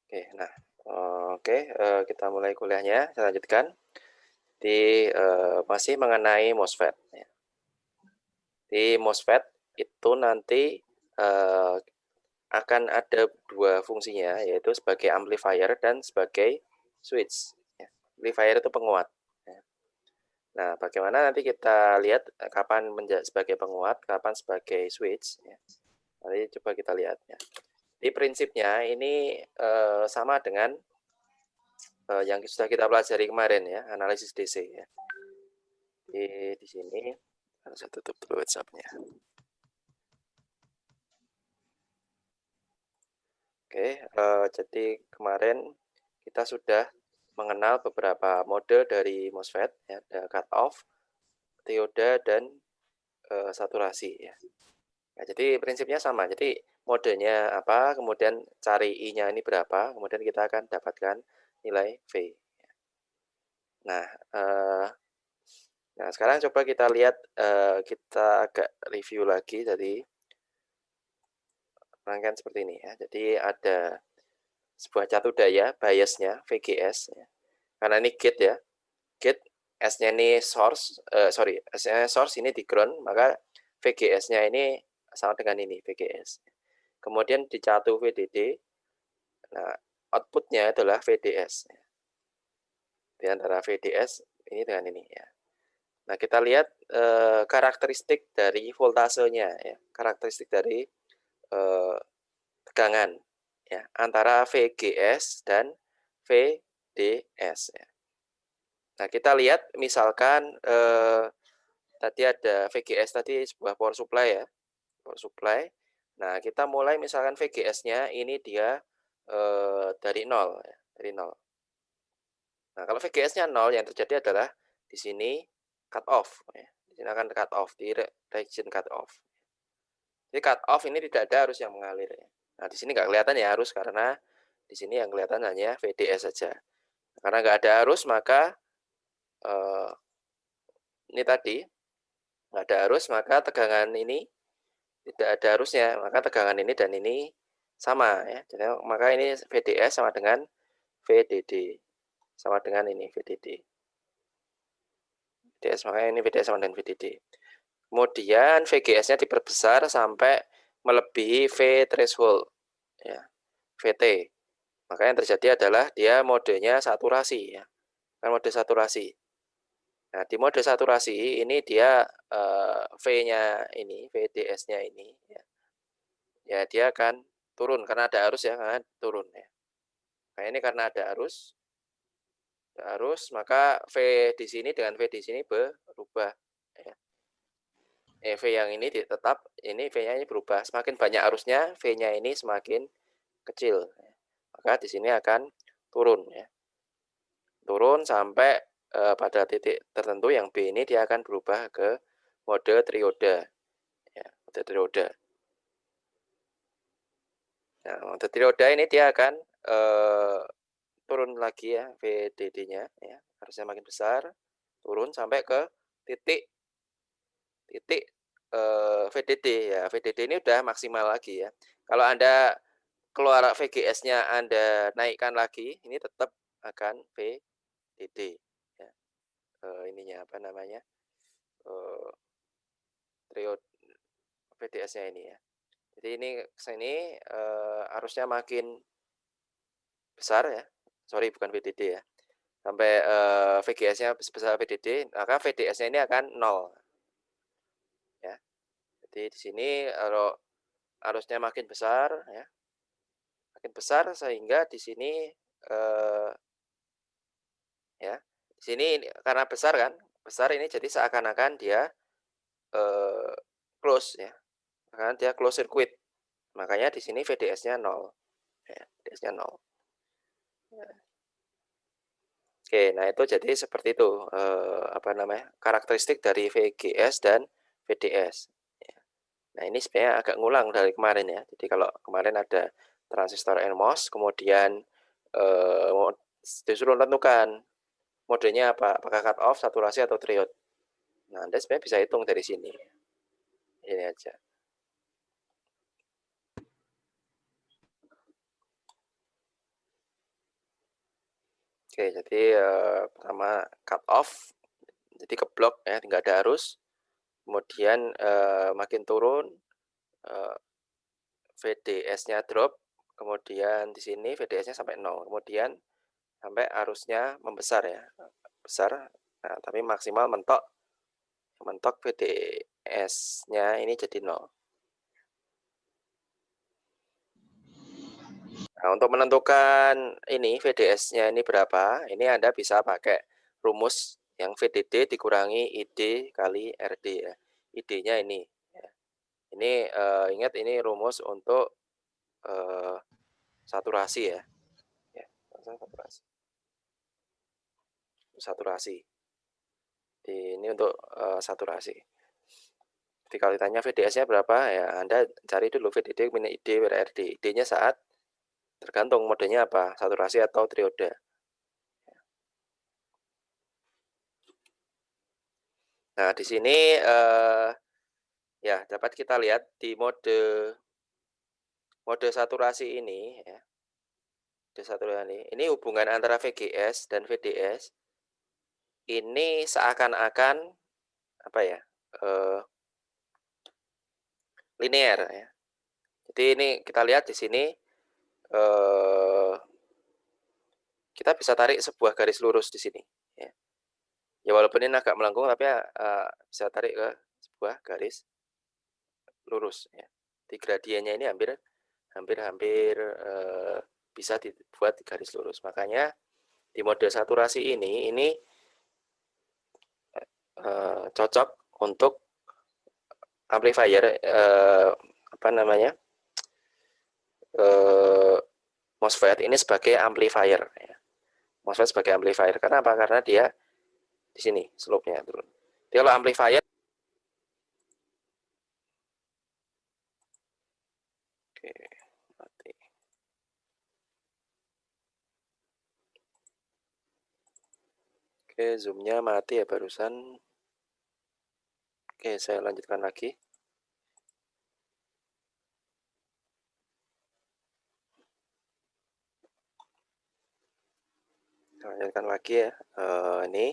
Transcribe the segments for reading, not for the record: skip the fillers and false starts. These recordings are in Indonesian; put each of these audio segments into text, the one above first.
Oke, nah, kita mulai kuliahnya, saya lanjutkan. Masih mengenai MOSFET ya. Di MOSFET itu nanti, akan ada 2 fungsinya, yaitu sebagai amplifier dan sebagai switch ya. Amplifier itu penguat ya. Nah, bagaimana nanti kita lihat, kapan sebagai penguat, kapan sebagai switch ya. Nanti coba kita lihat ya. Di prinsipnya ini, sama dengan yang sudah kita pelajari kemarin ya, analisis DC ya. Di sini saya tutup dulu WhatsApp-nya. Jadi kemarin kita sudah mengenal beberapa mode dari MOSFET ya, ada cut-off, dioda, dan saturasi ya. Nah, jadi prinsipnya sama. Jadi modenya apa, kemudian cari I-nya ini berapa, kemudian kita akan dapatkan nilai V. Nah, sekarang coba kita lihat, kita agak review lagi tadi. Rangkaian seperti ini ya. Jadi ada sebuah catu daya, biasnya VGS ya. Karena ini gate ya. Gate S-nya ini source, S-nya source, ini di ground, maka VGS-nya ini sama dengan ini VGS. Kemudian di catu VDD, nah outputnya adalah VDS. Di antara VDS ini dengan ini ya. Nah, kita lihat karakteristik dari voltasenya ya, karakteristik dari tegangan ya antara VGS dan VDS ya. Nah, kita lihat misalkan tadi ada VGS tadi sebuah power supply ya, power supply. Nah, kita mulai misalkan VGS-nya ini dia dari 0 ya, dari 0. Nah, kalau VGS-nya 0 yang terjadi adalah di sini cut off ya. Di sini akan cut off di region cut off. Jadi cut off ini tidak ada arus yang mengalir ya. Nah, di sini nggak kelihatan ya arus karena di sini yang kelihatan hanya VDS saja. Karena nggak ada arus maka ini tadi nggak ada arus maka tegangan ini tidak ada arusnya, maka tegangan ini dan ini sama ya. Jadi maka ini VDS sama dengan VDD. Sama dengan ini VDD. VDS, makanya ini VDS sama dengan VDD. Kemudian VGS-nya diperbesar sampai melebihi V threshold ya, VT. Maka yang terjadi adalah dia modenya saturasi ya. Kan mode saturasi. Nah, di mode saturasi ini dia V-nya ini, VDS-nya ini ya. Ya, dia akan turun karena ada arus ya, karena turun ya. Nah, ini karena ada arus, maka V di sini dengan V di sini berubah ya. V yang ini tetap, ini V-nya ini berubah. Semakin banyak arusnya, V-nya ini semakin kecil. Ya. Maka di sini akan turun ya. Turun sampai pada titik tertentu yang B ini dia akan berubah ke mode trioda. Ya, mode trioda. Nah, mode trioda ini dia akan turun lagi ya VDD-nya ya, harusnya makin besar, turun sampai ke titik VDD ya. VDD ini udah maksimal lagi ya. Kalau Anda keluar VGS-nya Anda naikkan lagi, ini tetap akan VDD ya. Ininya apa namanya? Triode VDS-nya ini ya. Jadi ini kesini arusnya makin besar ya. Sorry, bukan VDD ya. Sampai VGS-nya sebesar VDD, maka VDS-nya ini akan 0 ya. Jadi di sini kalau arusnya makin besar ya, makin besar sehingga di sini ya, di sini karena besar kan, besar ini jadi seakan-akan dia close ya, karena dia close circuit. Makanya di sini VDS-nya 0 ya, VDS-nya 0. Ya. Oke, nah itu jadi seperti itu karakteristik dari VGS dan VDS. Ya. Nah ini sebenarnya agak ngulang dari kemarin ya. Jadi kalau kemarin ada transistor NMOS, kemudian disuruh tentukan modenya apa, apakah cut off, saturasi, atau triode. Nah Anda sebenarnya bisa hitung dari sini. Ini aja. Oke, jadi, pertama cut off, jadi keblok ya, nggak ada arus. Kemudian, makin turun, eee, VDS-nya drop, kemudian di sini VDS-nya sampai 0, kemudian sampai arusnya membesar ya, besar, nah tapi maksimal mentok mentok VDS-nya ini jadi 0. Nah, untuk menentukan ini VDS-nya ini berapa, ini Anda bisa pakai rumus yang VDD dikurangi ID kali RD ya. ID-nya ini ya. Ini, ingat ini rumus untuk, eee, saturasi ya. Ya, saturasi saturasi. Ini untuk, saturasi. Jadi kalau ditanya VDS-nya berapa, ya Anda cari dulu VDD min ID per RD. ID-nya saat tergantung modenya apa, saturasi atau trioda. Nah, di sini, ya dapat kita lihat di mode mode saturasi ini ya, mode saturasi ini hubungan antara VGS dan VDS ini seakan-akan apa ya, eee, linear ya. Jadi ini kita lihat di sini, eee, kita bisa tarik sebuah garis lurus di sini ya. Ya walaupun ini agak melengkung tapi, bisa tarik ke sebuah garis lurus ya. Di gradiennya ini hampir hampir hampir, bisa dibuat di garis lurus. Makanya di mode saturasi ini cocok untuk amplifier, apa namanya, eee, MOSFET ini sebagai amplifier ya. MOSFET sebagai amplifier, karena apa? Karena dia di sini slope-nya turun. Jadi kalau amplifier oke, mati. Oke, zoom-nya mati ya barusan. Oke, saya lanjutkan lagi. Saya lanjutkan lagi ya, ini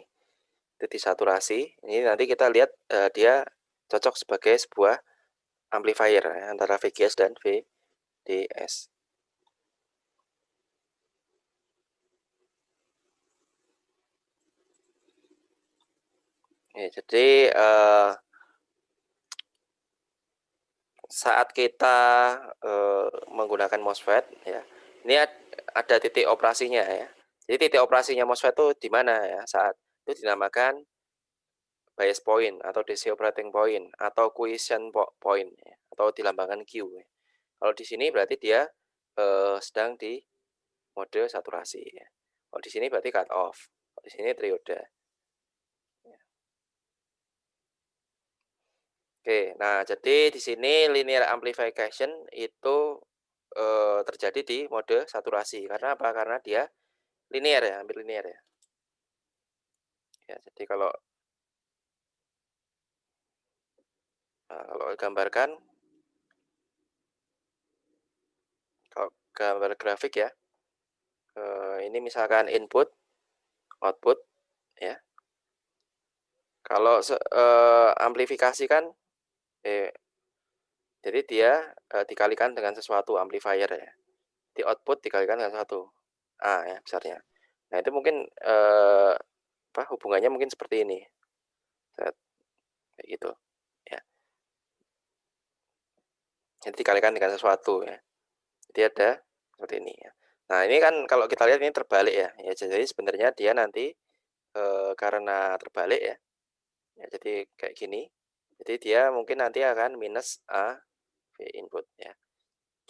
titik saturasi, ini nanti kita lihat, dia cocok sebagai sebuah amplifier ya, antara VGS dan VDS. Ya, jadi, saat kita, menggunakan MOSFET ya, ini ada titik operasinya ya. Jadi titik operasinya MOSFET itu di mana ya, saat itu dinamakan bias point atau DC operating point atau quiescent point ya, atau dilambangkan Q ya. Kalau di sini berarti dia, sedang di mode saturasi ya. Kalau di sini berarti cut off, kalau di sini trioda. Ya. Oke, nah jadi di sini linear amplification itu, terjadi di mode saturasi. Karena apa? Karena dia linear ya, hampir linear ya. Ya, jadi kalau gambarkan, kalau gambar grafik ya, ini misalkan input, output ya. Kalau amplifikasi kan, eh, jadi dia, dikalikan dengan sesuatu amplifier ya. Di output dikalikan dengan satu A ya besarnya. Nah itu mungkin, apa, hubungannya mungkin seperti ini, kayak gitu, ya. Jadi dikalikan dengan sesuatu ya. Jadi ada seperti ini ya. Nah ini kan kalau kita lihat ini terbalik ya, ya jadi sebenarnya dia nanti, karena terbalik ya, ya jadi kayak gini, jadi dia mungkin nanti akan minus A V input ya.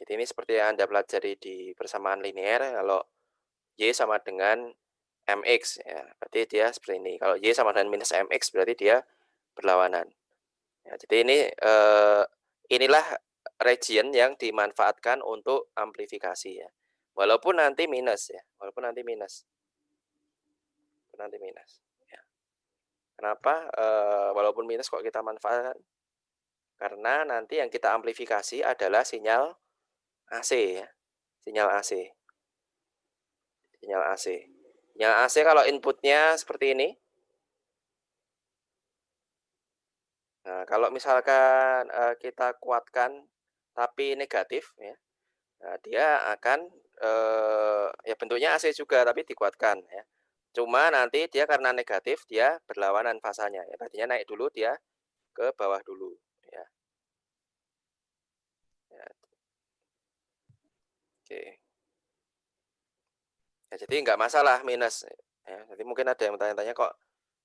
Jadi ini seperti yang Anda pelajari di persamaan linear, kalau Y sama dengan MX ya, berarti dia seperti ini. Kalau Y sama dengan minus MX berarti dia berlawanan. Ya, jadi ini, inilah region yang dimanfaatkan untuk amplifikasi ya. Walaupun nanti minus ya, walaupun nanti minus. Walaupun nanti minus, ya. Kenapa, walaupun minus kok kita manfaatkan? Karena nanti yang kita amplifikasi adalah sinyal AC ya, sinyal AC sinyal AC. Yang AC kalau inputnya seperti ini. Nah, kalau misalkan, kita kuatkan tapi negatif ya, nah dia akan, ya bentuknya AC juga tapi dikuatkan ya. Cuma nanti dia karena negatif dia berlawanan fasanya ya, tadinya naik dulu dia ke bawah dulu ya. Ya, oke. Ya jadi nggak masalah minus ya, jadi mungkin ada yang bertanya-tanya kok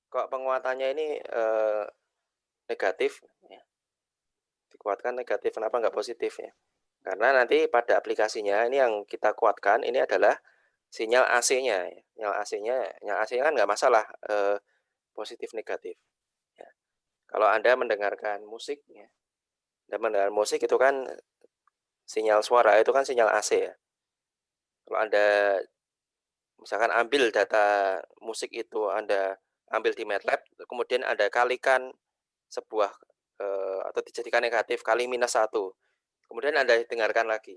kok penguatannya ini, negatif ya, dikuatkan negatif kenapa nggak positif ya? Karena nanti pada aplikasinya ini yang kita kuatkan ini adalah sinyal AC-nya ya, sinyal AC-nya kan nggak masalah, positif negatif, ya. Kalau Anda mendengarkan musik ya, Anda mendengar musik itu kan sinyal suara itu kan sinyal AC ya. Kalau Anda misalkan ambil data musik itu Anda ambil di MATLAB, kemudian Anda kalikan sebuah, atau dijadikan negatif kali -1, kemudian Anda dengarkan lagi,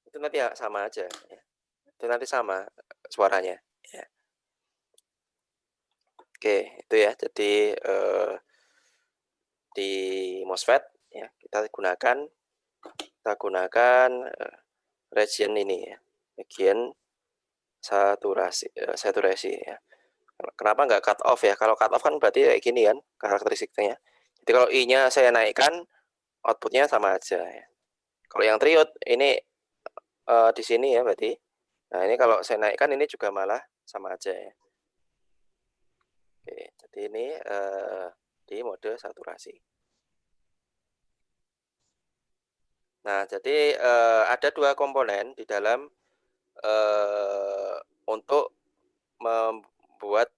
itu nanti ya sama aja ya, itu nanti sama suaranya, ya. Oke, itu ya. Jadi, di MOSFET ya kita gunakan, region ini ya, region saturasi ya. Kenapa nggak cut off ya? Kalau cut off kan berarti kayak gini kan karakteristiknya. Jadi kalau I-nya saya naikkan, outputnya sama aja ya. Kalau yang triode ini, di sini ya berarti. Nah ini kalau saya naikkan ini juga malah sama aja ya. Oke, jadi ini, di mode saturasi. Nah, jadi, ada 2 komponen di dalam, untuk membuat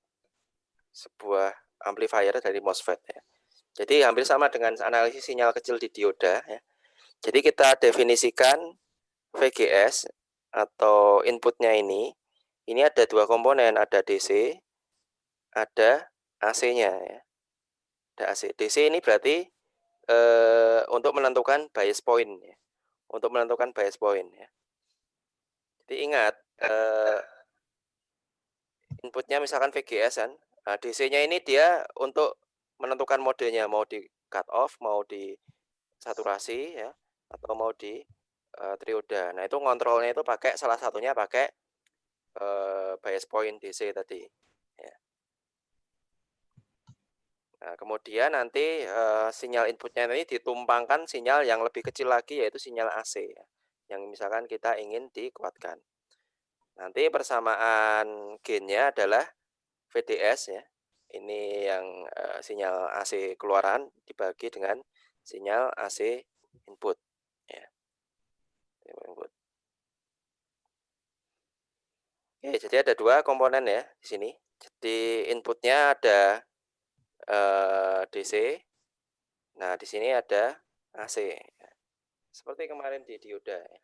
sebuah amplifier dari MOSFET ya. Jadi hampir sama dengan analisis sinyal kecil di dioda ya. Jadi kita definisikan VGS atau inputnya ini ada 2 komponen, ada DC, ada AC-nya ya, ada AC. DC ini berarti, untuk menentukan bias point ya, untuk menentukan bias point ya. Jadi ingat, inputnya misalkan VGS kan, nah DC-nya ini dia untuk menentukan modenya, mau di cut off, mau di saturasi ya, atau mau di, trioda. Nah itu ngontrolnya itu pakai salah satunya pakai, bias point DC tadi, ya. Nah kemudian nanti, sinyal inputnya ini ditumpangkan sinyal yang lebih kecil lagi yaitu sinyal AC ya, yang misalkan kita ingin dikuatkan. Nanti persamaan gain-nya adalah VDS ya. Ini yang, sinyal AC keluaran dibagi dengan sinyal AC input, ya, input. Oke, jadi ada 2 komponen ya di sini. Jadi inputnya ada, DC, nah di sini ada AC, ya. Seperti kemarin di dioda ya,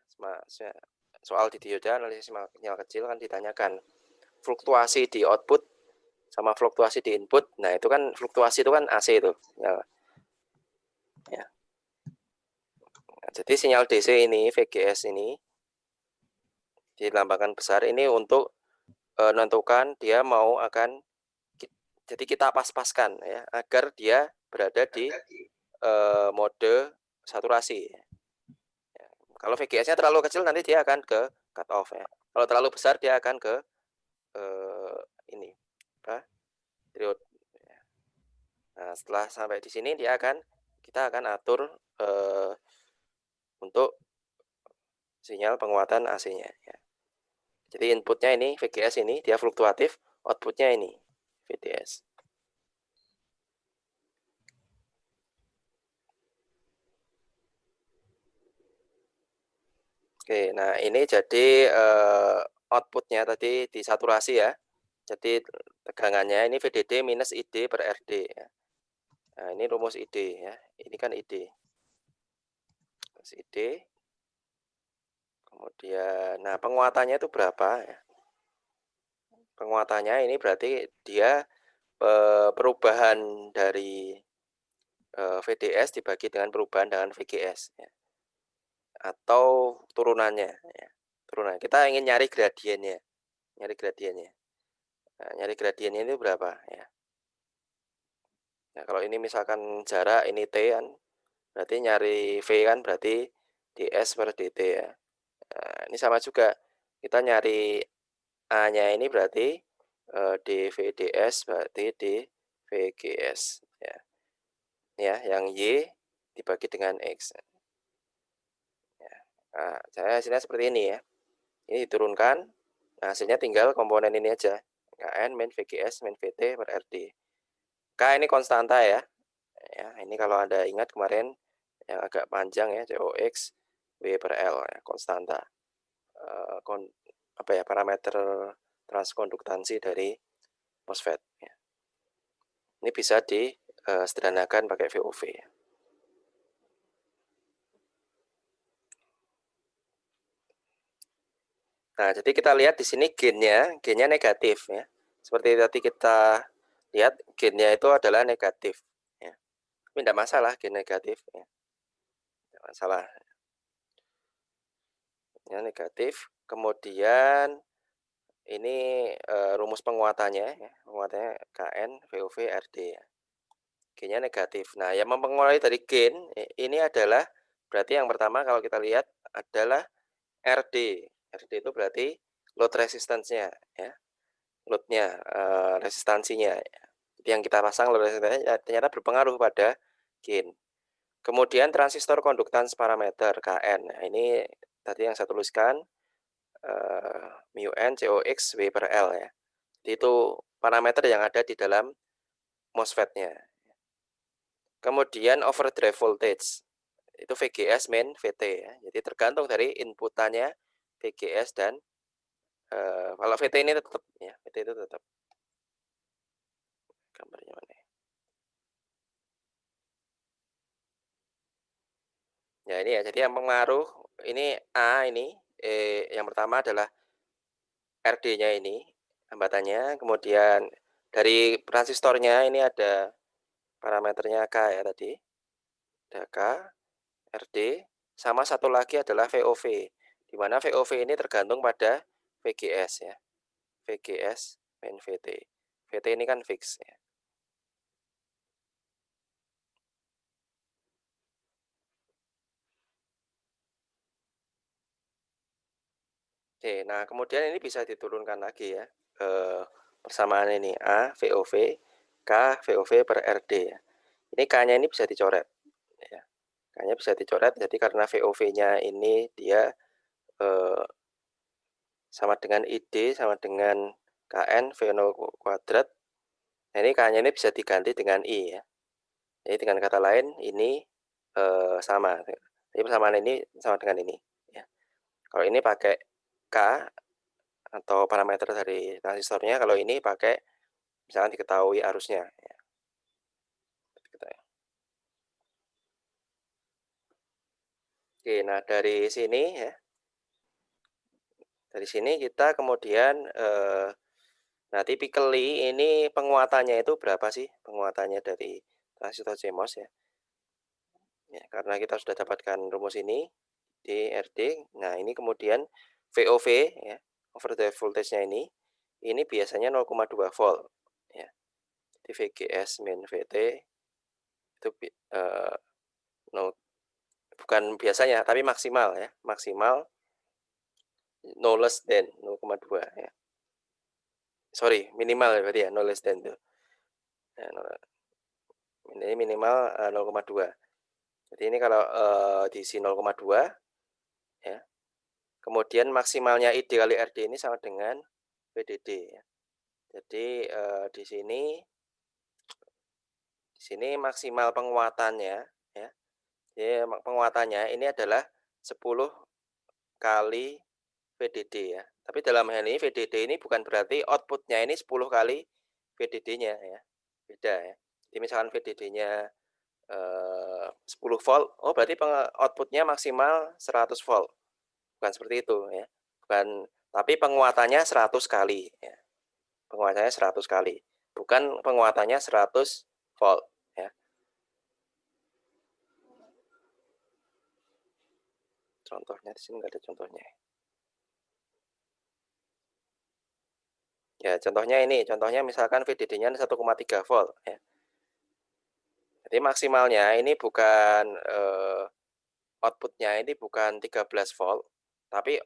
soal di dioda analisis sinyal kecil kan ditanyakan fluktuasi di output sama fluktuasi di input. Nah, itu kan fluktuasi itu kan AC itu, ya. Nah, jadi sinyal DC ini, VGS ini dilambangkan besar ini untuk, menentukan dia mau akan jadi kita pas-paskan ya, agar dia berada di, mode saturasi ya. Kalau VGS-nya terlalu kecil nanti dia akan ke cut off ya. Kalau terlalu besar dia akan ke, ini, apa, triode ya. Nah, setelah sampai di sini kita akan atur, untuk sinyal penguatan AC-nya ya. Jadi inputnya ini VGS ini dia fluktuatif, outputnya ini VDS. Oke, nah ini jadi, outputnya tadi disaturasi ya. Jadi tegangannya ini VDD minus ID per RD ya. Nah ini rumus ID ya, ini kan ID. Terus ID, kemudian nah penguatannya itu berapa ya. Penguatannya ini berarti dia, perubahan dari, VDS dibagi dengan perubahan dengan VGS ya, atau turunannya ya, turunan. Kita ingin nyari gradiennya. Nah, nyari gradiennya itu berapa ya. Nah, kalau ini misalkan jarak ini T kan, berarti nyari V kan berarti ds per dt ya. Nah, ini sama juga, kita nyari A-nya ini berarti dV ds berarti dV gs ya. Ya, yang Y dibagi dengan X. Ya. Nah, saya hasilnya seperti ini ya. Ini diturunkan, nah hasilnya tinggal komponen ini aja. Kn min VGS min VT per RD. K ini konstanta ya. Ya, ini kalau Anda ingat kemarin yang agak panjang ya, COX W per L ya, konstanta. Apa ya, parameter transkonduktansi dari MOSFET ya. Ini bisa disederhanakan pakai VOV ya. Nah, jadi kita lihat di sini gennya negatif ya. Seperti tadi kita lihat gennya itu adalah negatif ya. Tapi tidak masalah gen negatif ya. Tidak masalah. Ya, negatif. Kemudian ini rumus penguatannya ya. Penguatannya Kn VOV RD ya. Gennya negatif. Nah, yang mempengaruhi dari gen ini adalah berarti yang pertama kalau kita lihat adalah RD. RD itu berarti load resistance-nya ya. Load-nya, resistansinya. Yang kita pasang load resistansinya ternyata berpengaruh pada gain. Kemudian transistor conductance parameter Kn. Nah, ini tadi yang saya tuliskan mu n COX W per L ya. Jadi itu parameter yang ada di dalam MOSFET-nya. Kemudian overdrive voltage. Itu VGS min VT ya. Jadi tergantung dari inputannya VGS dan kalau VT ini tetap ya, VT itu tetap. Gambarnya mana ya? Ya ini ya, jadi yang pengaruh ini A ini, yang pertama adalah RD-nya ini, hambatannya, kemudian dari transistornya ini ada parameternya K ya tadi, ada K, RD, sama satu lagi adalah VOV, di mana VOV ini tergantung pada VGS ya, VGS min VT. VT ini kan fix ya. Oke, nah kemudian ini bisa diturunkan lagi ya, persamaan ini A VOV, K VOV per RD ya. Ini K-nya ini bisa dicoret ya. K-nya bisa dicoret jadi karena VOV-nya ini dia sama dengan ID sama dengan KN V0 kuadrat. Nah, ini K-nya ini bisa diganti dengan I ya. Jadi dengan kata lain ini sama. Jadi persamaan ini sama dengan ini ya. Kalau ini pakai K atau parameter dari transistornya, kalau ini pakai misalkan diketahui arusnya ya. Oke, nah dari sini ya, dari sini kita kemudian nah typically ini penguatannya itu berapa sih penguatannya dari transistor CMOS ya. Ya, karena kita sudah dapatkan rumus ini di RD. Nah, ini kemudian VOV ya, overdrive voltage-nya ini biasanya 0,2 volt ya. Jadi VGS min VT itu no, bukan biasanya tapi maksimal ya, maksimal no less than 0,2 ya. Sorry, minimal ya berarti ya, no less than tuh. Ya, ini minimal 0,2. Jadi ini kalau diisi 0,2 ya. Kemudian maksimalnya ID kali RD ini sama dengan VDD ya. Jadi di sini maksimal penguatannya ya. Jadi penguatannya ini adalah 10 kali VDD ya. Tapi dalam hal ini VDD ini bukan berarti outputnya ini 10 kali VDD-nya ya. Beda ya. Jadi misalkan VDD-nya 10 volt, oh berarti outputnya maksimal 100 volt. Bukan seperti itu ya. Bukan, tapi penguatannya 100 kali ya. Penguatannya 100 kali. Bukan penguatannya 100 volt ya. Contohnya di sini nggak ada contohnya. Ya, contohnya misalkan VDD-nya 1,3 volt ya. Jadi maksimalnya ini bukan, output-nya ini bukan 13 volt, tapi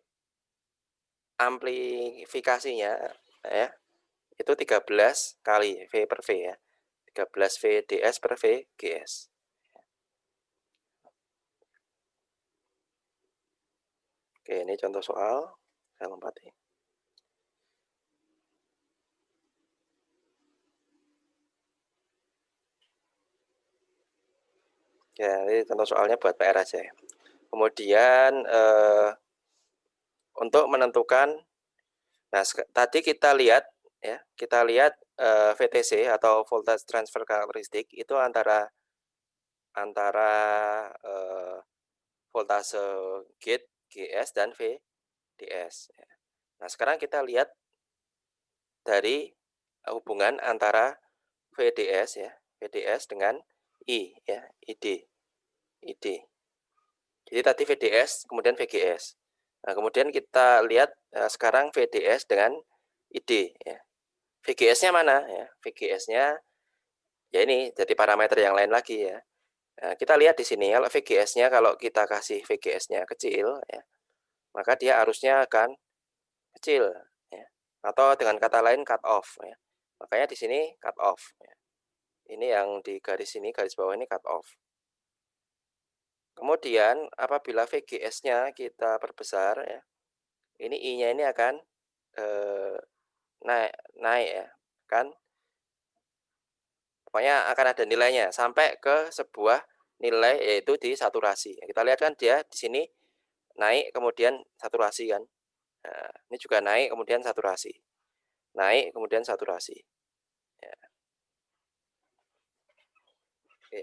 amplifikasinya ya, itu 13 kali V per V ya, 13 VDS per VGS. Oke, ini contoh soal, saya lompati. Ya, ini contoh soalnya buat PR aja ya. Kemudian, untuk menentukan, nah tadi kita lihat ya, VTC atau voltage transfer characteristic itu antara antara, voltase gate GS dan VDS ya. Nah, sekarang kita lihat dari hubungan antara VDS ya, VDS dengan I ya, ID. Jadi tadi VDS kemudian VGS. Nah, kemudian kita lihat sekarang VDS dengan ID ya. VGS-nya mana ya? VGS-nya ya ini jadi parameter yang lain lagi ya. Nah, kita lihat di sini kalau VGS-nya, kalau kita kasih VGS-nya kecil ya, maka dia arusnya akan kecil ya. Atau dengan kata lain cut off ya. Makanya di sini cut off ya. Ini yang di garis ini, garis bawah ini cut off. Kemudian apabila VGS-nya kita perbesar ya, ini I-nya ini akan naik naik ya, kan pokoknya akan ada nilainya sampai ke sebuah nilai yaitu di saturasi. Kita lihat kan dia di sini naik kemudian saturasi kan. Nah, ini juga naik kemudian saturasi. Naik kemudian saturasi. Ya, oke.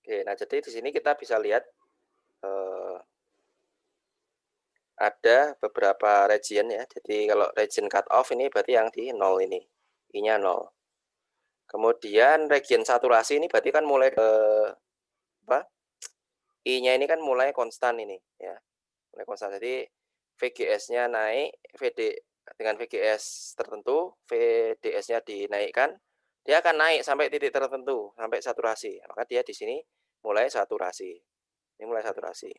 Oke, nah jadi di sini kita bisa lihat ada beberapa region ya. Jadi kalau region cut off ini berarti yang di 0 ini. I-nya 0. Kemudian region saturasi ini berarti kan mulai apa? I-nya ini kan mulai konstan ini ya. Mulai konstan. Jadi VGS-nya naik, dengan VGS tertentu, VDS-nya dinaikkan, dia akan naik sampai titik tertentu, sampai saturasi. Maka dia di sini mulai saturasi. Ini mulai saturasi,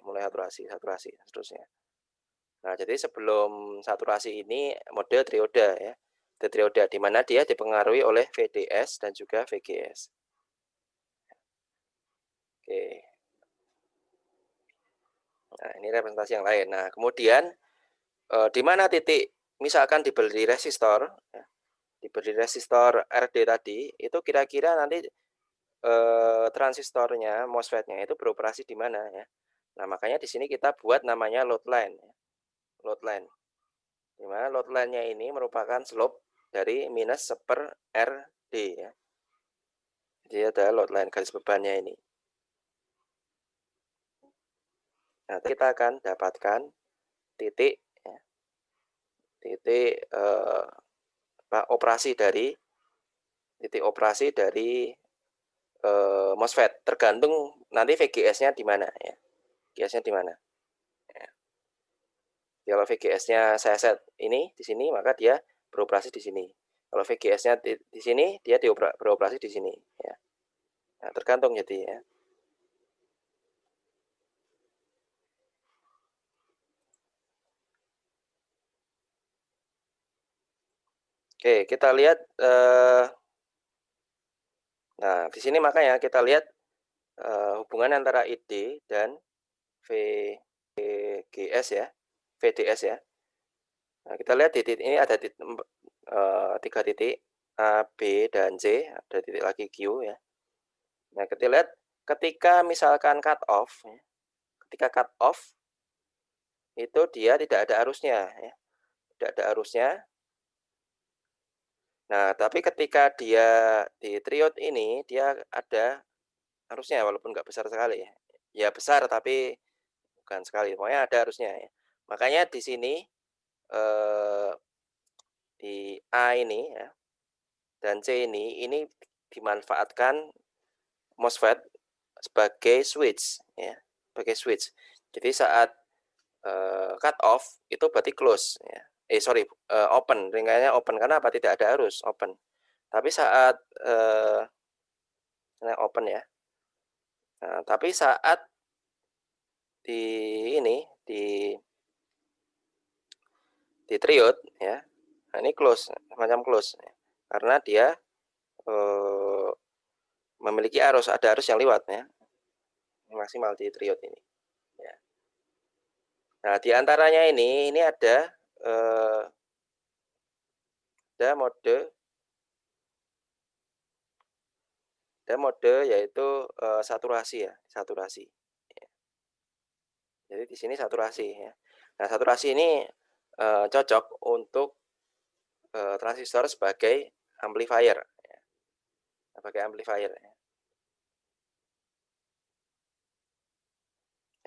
saturasi, seterusnya. Nah, jadi sebelum saturasi ini mode triode ya. Triode di mana dia dipengaruhi oleh VDS dan juga VGS. Oke. Nah, ini representasi yang lain. Nah, kemudian di mana titik misalkan diberi resistor ya, diberi resistor RD tadi, itu kira-kira nanti transistornya, MOSFET-nya itu beroperasi di mana ya. Nah, makanya di sini kita buat namanya load line ya. Load line. Di mana load line-nya ini merupakan slope dari minus seper RD ya. Jadi ada load line garis bebannya ini. Nah, kita akan dapatkan titik ya, titik operasi dari MOSFET, tergantung nanti VGS-nya di mana ya. VGS-nya di mana. Ya. Kalau VGS-nya saya set ini di sini, maka dia beroperasi di sini. Kalau VGS-nya di sini, dia beroperasi di sini ya. Nah, tergantung jadi ya. Oke, kita lihat nah, di sini makanya kita lihat hubungan antara ID dan VGS ya, VDS ya. Nah, kita lihat titik ini ada 3 titik A, B, dan C, ada titik lagi Q ya. Nah, kita lihat ketika misalkan cut off ya, ketika cut off itu dia tidak ada arusnya ya, tidak ada arusnya. Nah, tapi ketika dia di triode ini dia ada arusnya walaupun nggak besar sekali ya. Ya besar tapi bukan sekali, pokoknya ada arusnya ya. Makanya di sini eh, di A ini ya dan C ini dimanfaatkan MOSFET sebagai switch ya, sebagai switch. Jadi saat cut off itu berarti close ya. Open, ringkasannya open karena apa? Tidak ada arus, open. Tapi saat open ya. Nah, tapi saat di ini di triode ya. Nah, ini close, semacam close ya. Karena dia memiliki arus, ada arus yang lewat ya. Maksimal di triode ini. Ya. Nah, di antaranya ini ada mode yaitu saturasi ya, saturasi. Ya. Jadi di sini saturasi ya. Nah, saturasi ini cocok untuk transistor sebagai amplifier ya. Sebagai amplifier ya.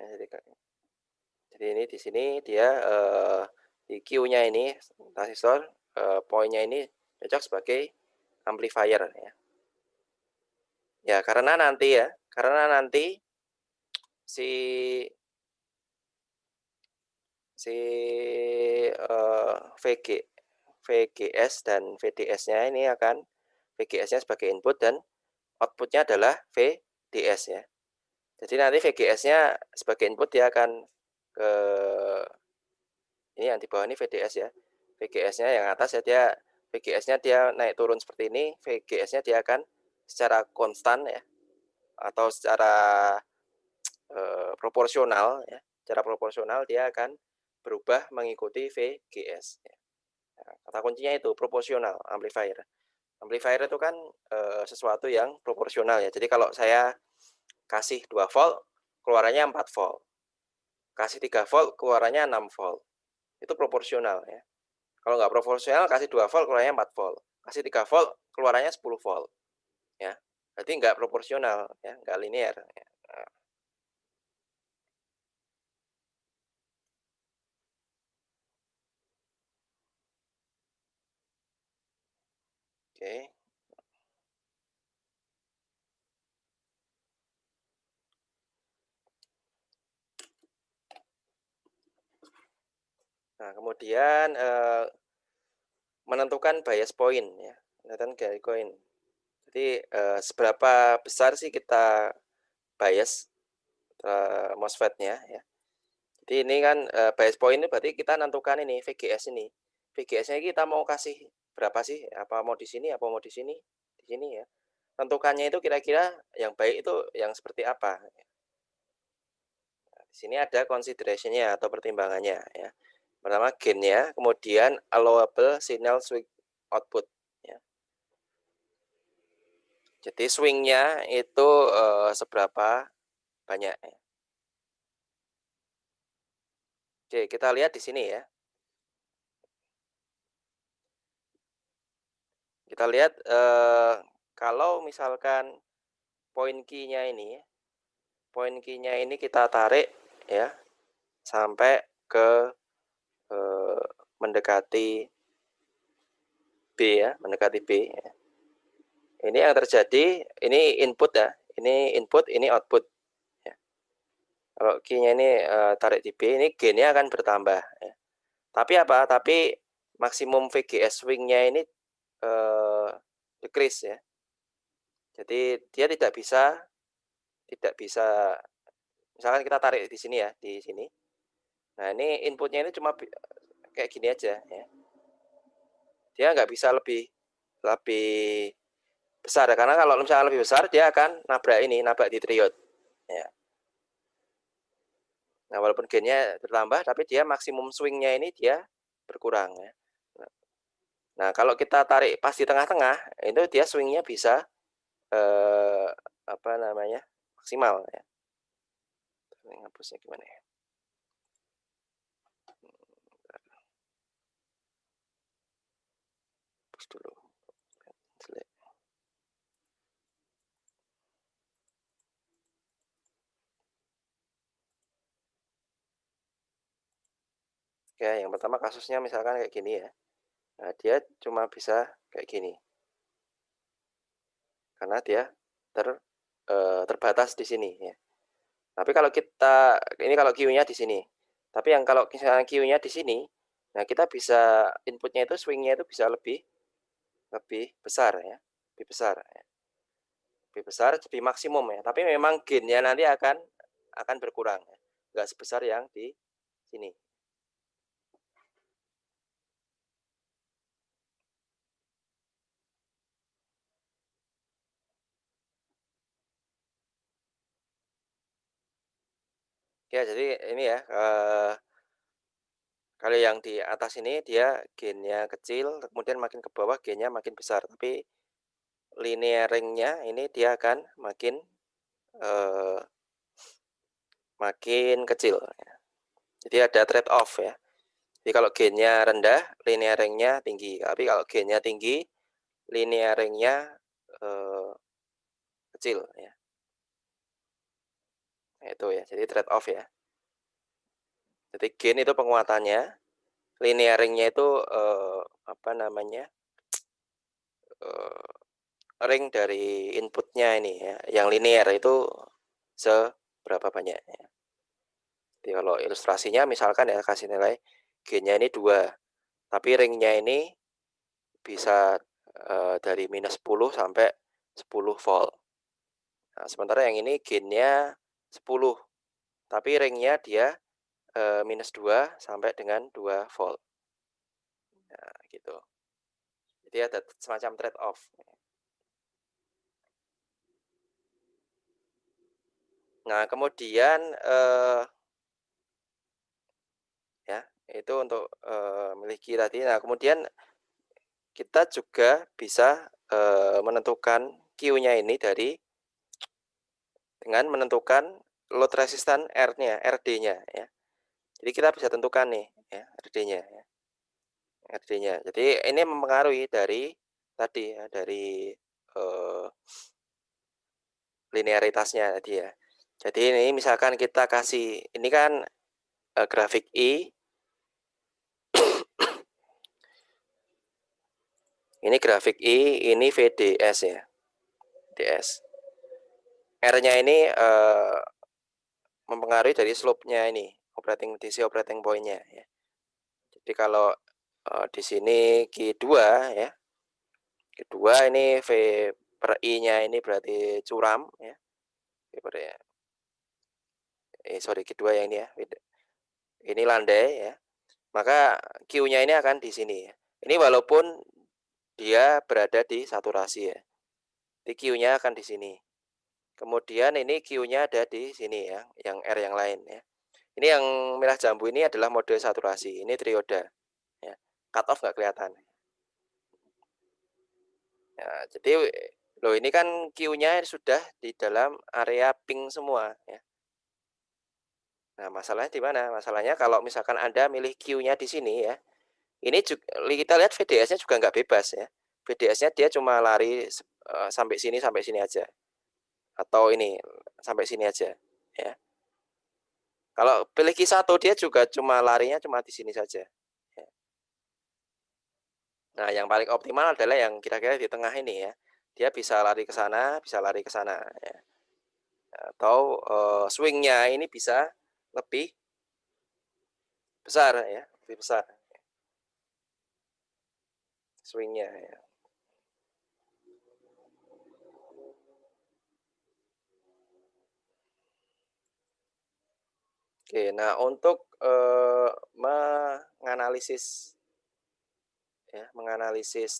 Ya, jadi ini di sini dia di Q-nya ini transistor poinnya ini cocok sebagai amplifier ya. Ya, karena nanti si VGS dan VDS-nya ini akan VGS-nya sebagai input dan output-nya adalah VDS ya. Jadi nanti VGS-nya sebagai input dia akan ke ini yang di bawah ini VDS ya. VGS-nya yang atas ya dia VGS-nya dia naik turun seperti ini, VGS-nya dia akan secara konstan ya atau secara proporsional ya. Secara proporsional dia akan berubah mengikuti VGS ya. Nah, kata kuncinya itu proporsional amplifier. Amplifier itu kan sesuatu yang proporsional ya. Jadi kalau saya kasih 2 volt, keluarannya 4 volt. Kasih 3 volt, keluarannya 6 volt. Itu proporsional ya. Kalau nggak proporsional, kasih 2 volt, keluarannya 4 volt. Kasih 3 volt, keluarannya 10 volt. Ya. Berarti nggak proporsional ya, nggak linear ya. Nah. Oke. Nah, kemudian menentukan bias point ya. Menentukan bias point. Jadi seberapa besar sih kita bias MOSFET-nya ya. Jadi ini kan bias point ini berarti kita nentukan ini VGS ini. VGS-nya kita mau kasih berapa sih? Apa mau di sini, apa mau di sini? Di sini ya. Tentukannya itu kira-kira yang baik itu yang seperti apa? Nah, di sini ada consideration-nya atau pertimbangannya ya. Pertama gain-nya, kemudian allowable signal swing output ya. Jadi swing-nya itu seberapa banyak ya. Oke, kita lihat di sini ya. Kita lihat kalau misalkan point key-nya ini kita tarik ya sampai ke mendekati B ya, mendekati B ya. Ini yang terjadi, ini input ya, ini input, ini output ya. Kalau key-nya ini tarik di B, ini gain-nya akan bertambah ya. Tapi apa? Tapi maksimum VGS swing-nya ini decrease ya. Jadi dia tidak bisa misalkan kita tarik di sini ya, di sini. Nah, ini inputnya ini cuma kayak gini aja ya. Dia nggak bisa lebih lebih besar ya, karena kalau misalnya lebih besar dia akan nabrak di triode ya. Nah, walaupun gainnya bertambah tapi dia maksimum swingnya ini dia berkurang ya. Nah, kalau kita tarik pas di tengah-tengah itu dia swingnya bisa apa namanya maksimal ya. Ngapusnya gimana ya? Hapus dulu. Ya, yang pertama kasusnya misalkan kayak gini ya. Nah, dia cuma bisa kayak gini. Karena dia terbatas di sini ya. Tapi kalau kita ini kalau Q-nya di sini. Tapi yang kalau misalnya Q-nya di sini, nah kita bisa inputnya itu swing-nya itu bisa lebih lebih besar ya, lebih besar ya, lebih besar, lebih maksimum ya. Tapi memang gain-nya nanti akan berkurang ya, nggak sebesar yang di sini. Ya jadi ini ya, kalau yang di atas ini dia gain-nya kecil, kemudian makin ke bawah gain-nya makin besar, tapi linearingnya ini dia akan makin, eee, makin kecil ya. Jadi ada trade off ya. Jadi kalau gain-nya rendah, linearingnya tinggi, tapi kalau gain-nya tinggi, linearingnya, eee, kecil ya. Nah itu ya, jadi trade off ya. Jadi gain itu penguatannya, linearingnya itu, apa namanya, eee, ring dari inputnya ini ya, yang linear itu seberapa banyak ya. Jadi kalau ilustrasinya misalkan ya kasih nilai gain-nya ini 2, tapi ringnya ini bisa, dari -10 sampai 10 volt. Nah, sementara yang ini gain-nya 10, tapi ringnya dia, -2 sampai dengan 2 volt. Nah, gitu. Jadi ada semacam trade off. Nah, kemudian, ya, itu untuk, milih tadi. Nah, kemudian kita juga bisa, menentukan Q-nya ini dengan menentukan load resistant R-nya, RD-nya ya. Jadi kita bisa tentukan nih ya, RD-nya ya, RD-nya. Jadi ini mempengaruhi dari tadi ya, dari, eee, linearitasnya tadi ya. Jadi ini misalkan kita kasih ini kan, grafik I, ini grafik I, ini VDS ya, VDS. R-nya ini, mempengaruhi dari slope-nya ini, operating point-nya ya. Jadi kalau, di sini Q2 ya, Q2 ini V per I-nya ini berarti curam ya, V per I sorry Q2 yang ini ya, ini landai ya, maka Q-nya ini akan di sini ya. Ini walaupun dia berada di saturasi ya, jadi Q-nya akan di sini. Kemudian ini Q-nya ada di sini ya, yang R yang lain ya. Ini yang merah jambu ini adalah mode saturasi, ini trioda ya, cut off nggak kelihatan. Ya, jadi loh ini kan Q-nya sudah di dalam area pink semua ya. Nah, masalahnya di mana? Masalahnya kalau misalkan Anda milih Q-nya di sini ya, ini kita lihat VDS-nya juga nggak bebas ya. VDS-nya dia cuma lari sampai sini aja. Atau ini sampai sini aja ya. Kalau pilih Q1 dia juga cuma larinya cuma di sini saja. Ya. Nah, yang paling optimal adalah yang kira-kira di tengah ini ya. Dia bisa lari ke sana, bisa lari ke sana ya. Atau, swing-nya ini bisa lebih besar ya, lebih besar swing-nya ya. Oke, nah untuk, menganalisis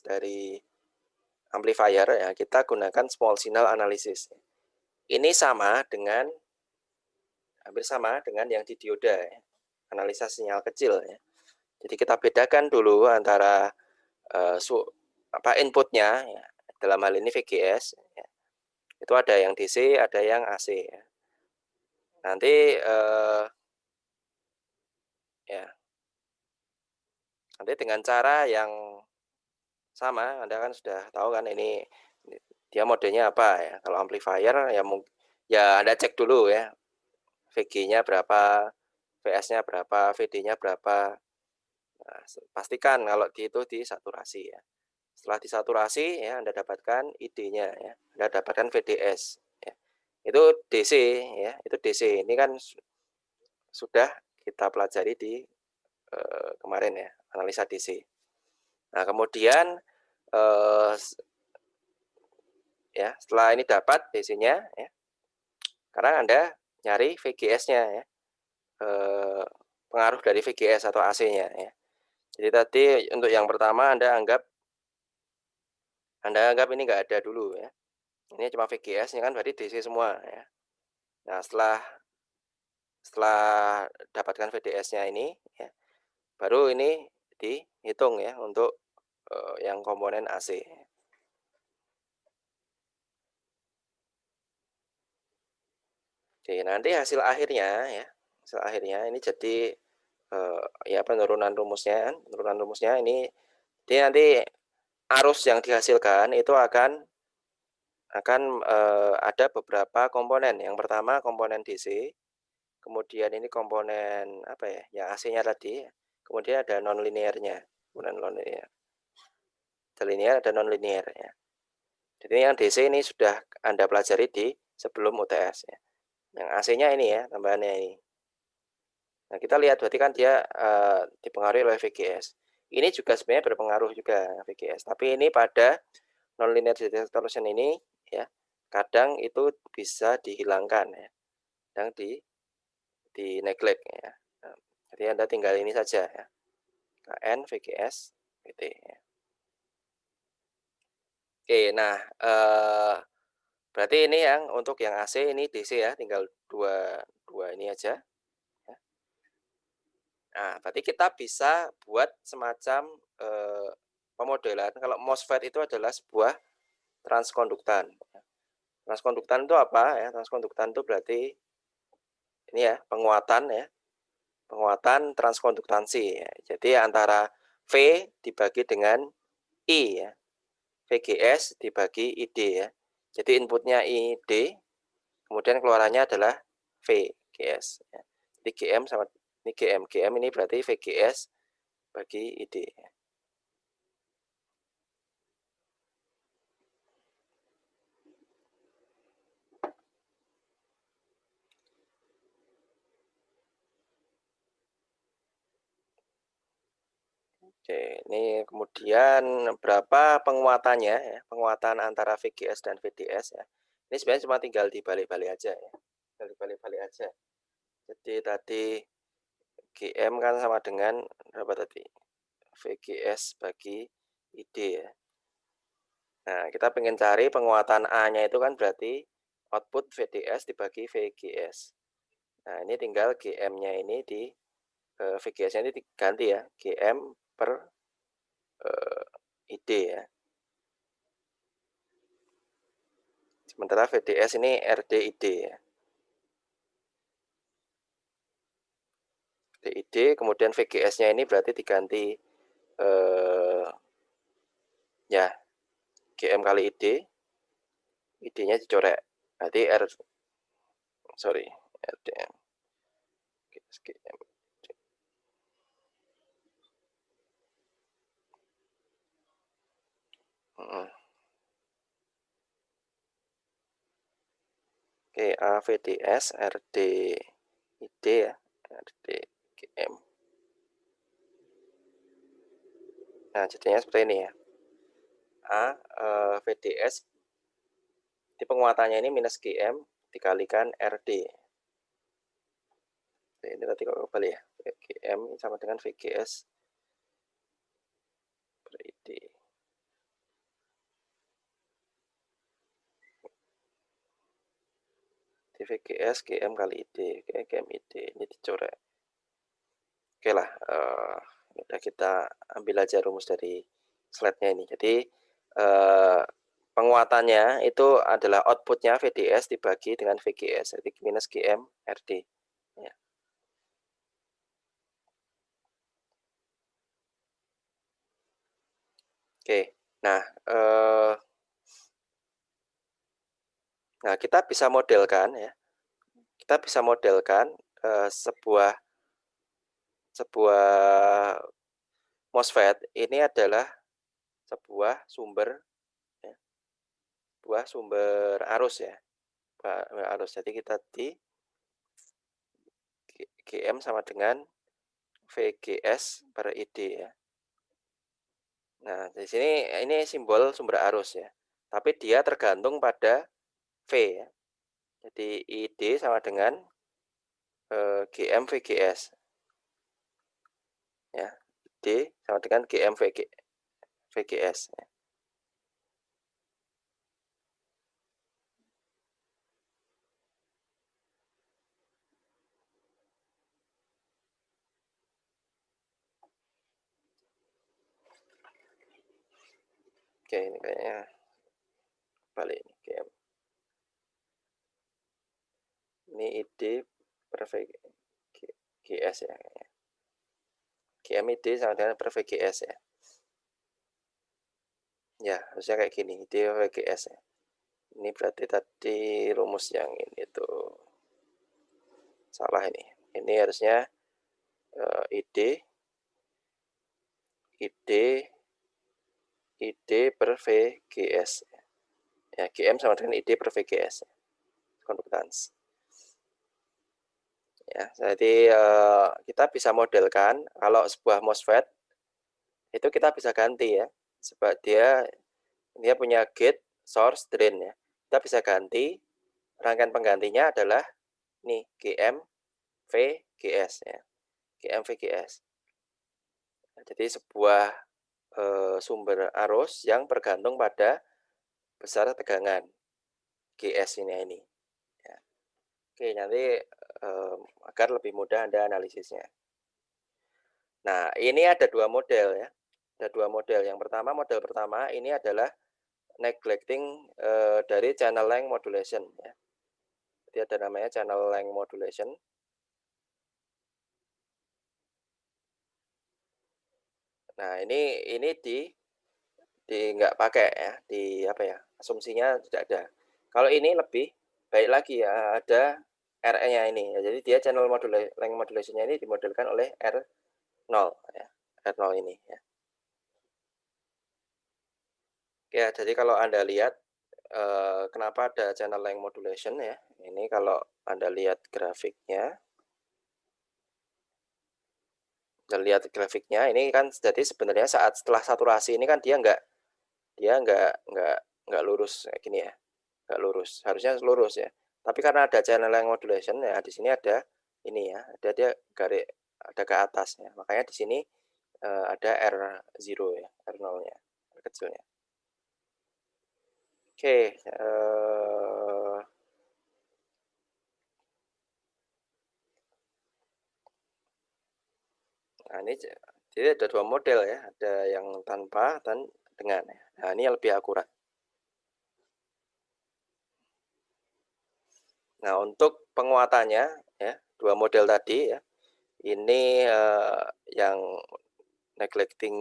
dari amplifier ya, kita gunakan small signal analysis. Ini sama dengan hampir sama dengan yang di dioda ya, analisa sinyal kecil ya. Jadi kita bedakan dulu antara, inputnya ya, dalam hal ini VGS ya, itu ada yang DC, ada yang AC ya. Nanti, ya, nanti dengan cara yang sama, Anda kan sudah tahu kan ini dia modenya apa ya. Kalau amplifier ya ya Anda cek dulu ya, VG-nya berapa, VS-nya berapa, VD-nya berapa. Nah, pastikan kalau itu disaturasi ya. Setelah disaturasi ya Anda dapatkan ID-nya ya, Anda dapatkan VDS ya. Itu DC ya, itu DC. Ini kan sudah kita pelajari di kemarin ya, analisa DC. Nah, kemudian ya setelah ini dapat DC-nya ya, sekarang Anda nyari VGS-nya ya, pengaruh dari VGS atau AC-nya ya. Jadi tadi untuk yang pertama Anda anggap ini nggak ada dulu ya. Ini cuma VGS, ini kan berarti DC semua ya. Nah, setelah dapatkan VDS-nya ini ya, baru ini dihitung ya untuk yang komponen AC. Oke, nanti hasil akhirnya ya, hasil akhirnya ini jadi ya penurunan rumusnya ini, jadi nanti arus yang dihasilkan itu akan ada beberapa komponen. Yang pertama komponen DC, kemudian ini komponen apa ya, yang AC-nya tadi, kemudian ada non-linearnya, kemudian non-linear. Ada linear, ada non-linear ya. Jadi yang DC ini sudah Anda pelajari di sebelum UTS ya. Yang AC-nya ini ya, tambahannya ini. Nah, kita lihat berarti kan dia dipengaruhi oleh VGS. Ini juga sebenarnya berpengaruh juga VGS, tapi ini pada nonlinear distortion ini ya, kadang itu bisa dihilangkan ya, kadang di neglect ya. Nah, jadi Anda tinggal ini saja ya, KN VGS PT ya. Oke, nah berarti ini yang untuk yang AC ini DC ya, tinggal dua dua ini aja ya. Nah, berarti kita bisa buat semacam pemodelan kalau MOSFET itu adalah sebuah transkonduktan. Transkonduktan itu apa ya? Transkonduktan itu berarti ini ya, penguatan transkonduktansi ya. Jadi antara V dibagi dengan I ya. VGS dibagi ID ya. Jadi inputnya ID, kemudian keluarannya adalah VGS ya. Jadi GM sama ini GM ini berarti VGS bagi ID ya. Oke, ini kemudian berapa penguatannya ya, penguatan antara VGS dan VDS ya. Ini sebenarnya cuma tinggal dibalik-balik aja ya. Tinggal dibalik-balik aja. Jadi tadi GM kan sama dengan berapa tadi? VGS bagi ID ya. Nah, kita pengen cari penguatan A-nya itu kan berarti output VDS dibagi VGS. Nah, ini tinggal GM-nya ini di VGS-nya ini diganti ya, GM per ID ya. Sementara VDS ini RDID ya. DID, kemudian VGS-nya ini berarti diganti ya GM kali ID, ID-nya dicoret. Berarti RDM. GM. Oke, AVDS RDID ya, RDGM. Nah, jadinya seperti ini ya. VDS di penguatannya ini minus GM dikalikan RD. Ini tadi kalau kembali ya, GM sama dengan VGS per ID. Di VGS GM kali ID, GM ID ini dicoret. Oke lah, udah kita ambil aja rumus dari slide-nya ini. Jadi penguatannya itu adalah outputnya VDS dibagi dengan VGS, jadi minus GM RD. Ya. Oke, nah kita bisa modelkan ya, sebuah MOSFET ini adalah sebuah sumber ya, arus ya, arus. Jadi kita di GM sama dengan VGS per ID ya. Nah, di sini ini simbol sumber arus ya. Tapi dia tergantung pada V ya. Jadi ID sama dengan GM VGS ya. ID sama dengan GM VGS ya. Oke, ini kayaknya balik ini GM. Ini ID per VGS ya. GM ID sama dengan per VGS ya. Ya, harusnya kayak gini, ID VGS ya. Ini berarti tadi rumus yang ini tuh salah ini. Ini harusnya ID per VGS. Ya, GM sama dengan ID per VGS. Konduktans. Ya, jadi kita bisa modelkan kalau sebuah MOSFET itu kita bisa ganti ya. Sebab dia punya gate, source, drain ya. Kita bisa ganti, rangkaian penggantinya adalah nih GM VGS ya. GM VGS. Nah, jadi sebuah sumber arus yang bergantung pada besar tegangan GS ini. Ya. Oke, nanti agar lebih mudah Anda analisisnya. Nah, ini ada dua model ya. Ada dua model. Model pertama ini adalah neglecting dari channel length modulation ya. Jadi ada namanya channel length modulation. Nah, ini nggak pakai ya, di apa ya, asumsinya tidak ada. Kalau ini lebih baik lagi ya, ada R-nya ini. Ya, jadi dia channel length modulation-nya ini dimodelkan oleh R0 ya. R0 ini ya. Ya, jadi kalau Anda lihat kenapa ada channel length modulation ya. Ini kalau Anda lihat grafiknya, ini kan jadi sebenarnya setelah saturasi ini kan dia nggak lurus kayak gini ya. Nggak lurus, harusnya lurus ya. Tapi karena ada channel length modulation ya, di sini ada ini ya, ada dia garis ada ke atas ya. Makanya di sini ada R0 ya, R0-nya, R kecilnya. Oke, nah ini jadi ada dua model ya, ada yang tanpa dan dengan ya. Nah, ini yang lebih akurat. Nah, untuk penguatannya ya, dua model tadi ya, ini yang neglecting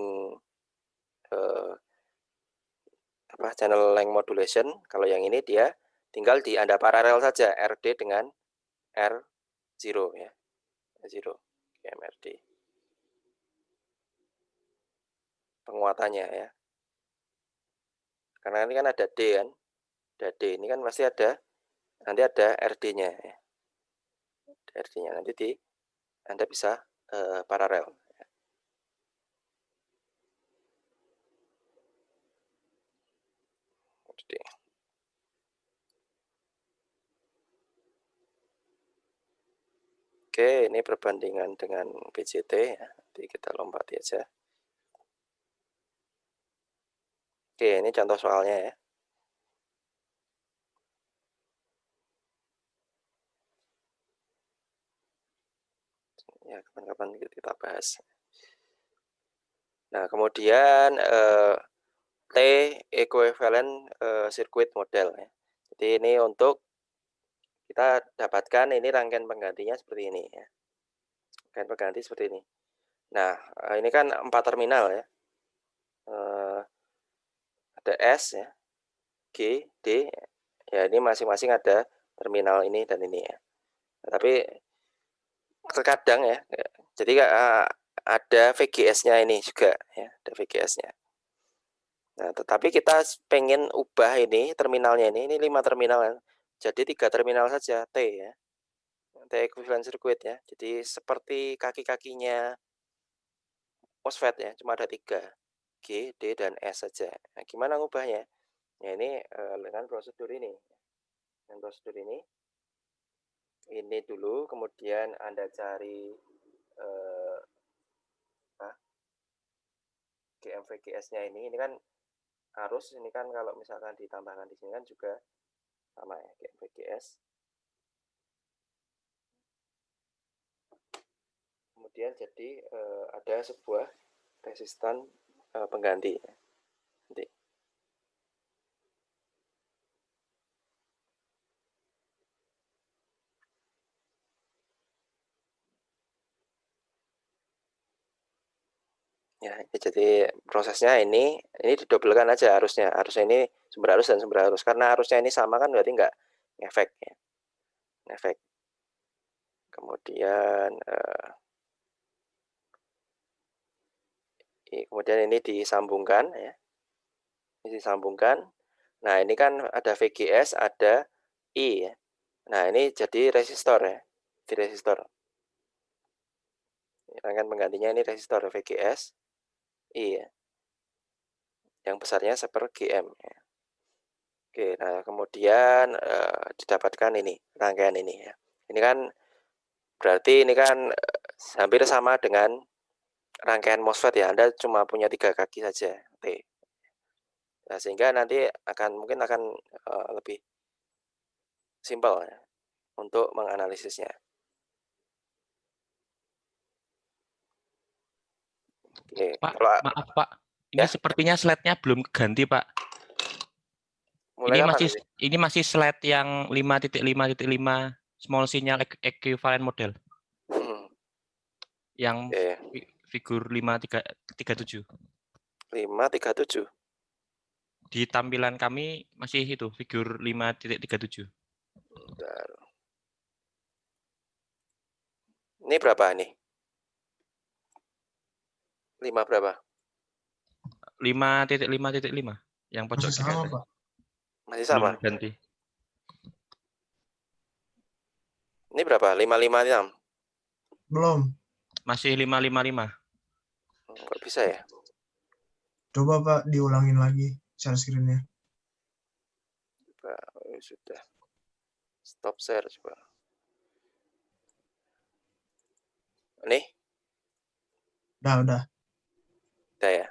channel length modulation. Kalau yang ini dia tinggal Anda paralel saja RD dengan R0 ya. R0 MRD. Penguatannya ya. Karena ini kan ada D kan. Ada D ini kan pasti nanti ada RD-nya ya. RD-nya nanti Anda bisa paralel. Oke, ini perbandingan dengan BJT ya. Nanti kita lompati aja. Oke, ini contoh soalnya ya. Ya, kapan-kapan kita bahas. Nah, kemudian T equivalent circuit model ya. Jadi ini untuk kita dapatkan ini rangkaian penggantinya seperti ini ya. Rangkaian pengganti seperti ini. Nah, ini kan 4 terminal ya. Ada S ya, G, D. Ya, ini masing-masing ada terminal ini dan ini ya. Nah, tapi terkadang ya, jadi ada VGS-nya ini juga ya, ada VGS-nya. Nah, tetapi kita pengen ubah ini terminalnya ini 5 terminal, jadi 3 terminal saja T ya. T equivalent circuit ya. Jadi seperti kaki-kakinya MOSFET ya, cuma ada 3, G, D, dan S saja. Nah, gimana ngubahnya? Ya ini dengan prosedur ini. Dengan prosedur ini dulu, kemudian Anda cari GMVGS-nya ini kan arus, ini kan kalau misalkan ditambahkan di sini kan juga sama ya, GMVGS. Kemudian jadi ada sebuah resistan pengganti. Nanti. Ya, jadi prosesnya ini didobelkan aja arusnya. Arusnya ini sumber arus dan sumber arus. Karena arusnya ini sama kan berarti nggak efek ya. Efek. Kemudian ini disambungkan ya. Ini disambungkan. Nah, ini kan ada VGS, ada I ya. Nah, ini jadi resistor ya. Di resistor. Rangkaian penggantinya ini resistor VGS I ya. Yang besarnya 1/GM ya. Oke, nah kemudian didapatkan ini rangkaian ini ya. Ini kan berarti ini kan hampir sama dengan rangkaian MOSFET ya. Anda cuma punya 3 kaki saja T. Nah, sehingga nanti mungkin akan lebih simpel ya, untuk menganalisisnya. Oke, Pak, kalau maaf Pak, ini ya, sepertinya slide-nya belum ganti Pak. mulai kapan ini? Ini masih slide yang 5.5.5 small signal equivalent model. Yang figur 537. 537. Di tampilan kami masih itu figur 5.37. Bentar. Ini berapa nih? 5 berapa? 5.5.5 yang pojok masih sama, kanan. Pak. Masih sama. Belum ganti. Ini berapa? 556. Belum. Masih 555. Kok bisa ya? Coba Pak diulangin lagi share screen-nya. Coba, sudah. Stop share coba. Nih? Udah. Udah ya.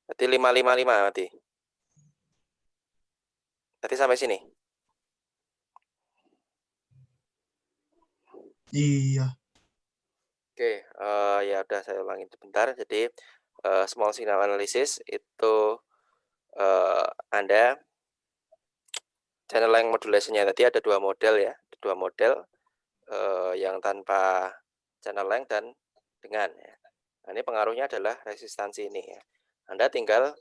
Berarti 555 berarti. Berarti sampai sini. Iya. Oke, ya udah saya ulangin sebentar. Jadi small signal analysis itu Anda channel length modulation-nya tadi ada 2 model ya. 2 model yang tanpa channel length dan dengan ya. Nah, ini pengaruhnya adalah resistansi ini ya. Anda tinggal